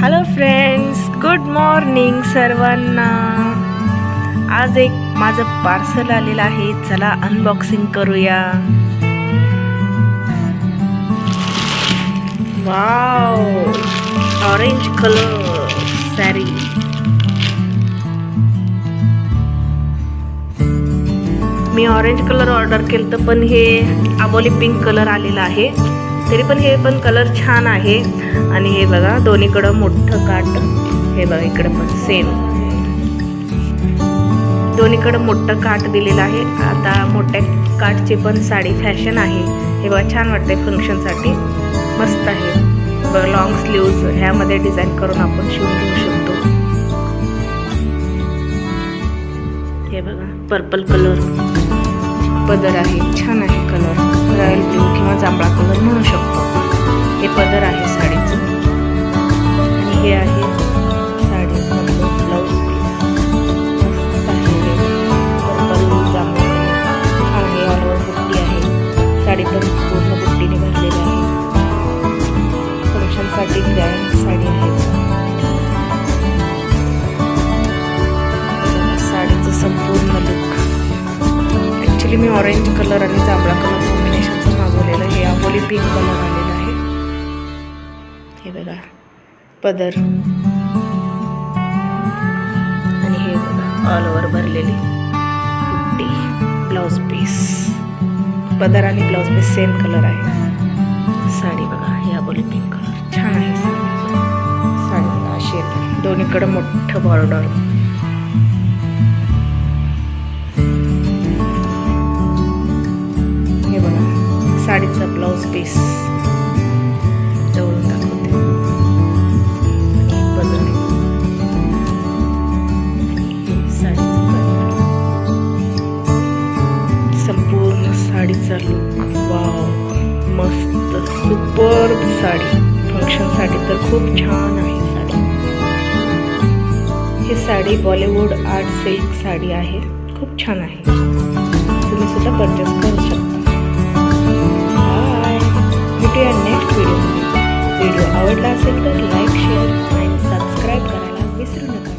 Hello friends, good morning सर्वांना. आज एक माझं पार्सल आलेलं आहे. चला अनबॉक्सिंग करूया. Wow, orange colour sari. मी ऑरेंज कलर ऑर्डर केलं तर पण हे आबोली पिंक कलर आलेला आहे. तरी पण हे पण कलर छान आहे. आणि हे बघा दोन्हीकडं मोठं काट. हे बघा इकडं पण सेम दोन्हीकडं मोठं काट दिलेलं आहे. आता मोठ्या काटची पण साडी फॅशन आहे. हे बघा छान वाटते फंक्शनसाठी, मस्त आहे. बघा लॉंग स्लीव्ज ह्यामध्ये डिझाईन करून आपण शिवून घेऊ शकतो. हे बघा पर्पल कलर पदर आहे, छान आहे कलर. रॉयल ब्लू किंवा जांभळा कलर म्हणू शकतो. हे पदर आहे साडीचं. आणि हे आहे साडीमधलं ब्लाऊज पीस. मस्त आहे. पर्पल जांभळा छान आहे. ऑल ओव्हर बुट्टी आहे. साडी पण पूर्ण बुट्टीने भरलेली आहे. फंक्शनसाठी ग्रँड साडी आहे. साडीचं संपूर्ण लुक. ॲक्च्युली मी ऑरेंज कलर आणि जांभळा कलर कॉम्बिनेशनचं मागवलेलं. हे आबोली पिंक कलर आलेलं आहे. हे बघा पदर आणि हे बघा ऑल ओव्हर भरलेली बुट्टी. ब्लाऊज पीस, पदर आणि ब्लाऊज पीस सेम कलर आहे. साडी बघा हे आबोली पिंक कलर छान आहे. साडी बघा अशी येते, दोन्हीकडं मोठं बॉर्डर. साडीचा ब्लाऊज पीस जवळून दाखवते. पदर, साडीचा संपूर्ण साडीचा लुक. वाव, मस्त सुपर साडी. फंक्शनसाठी तर खूप छान आहे साडी. ही साडी बॉलिवूड आर्ट सिल्क साडी आहे. खूप छान आहे. तुम्ही सुद्धा परचेस करू शकता. भेटूया नेक्स्ट व्हिडिओ आवडला असेल तर लाईक, शेअर आणि सबस्क्राईब करायला विसरू नका.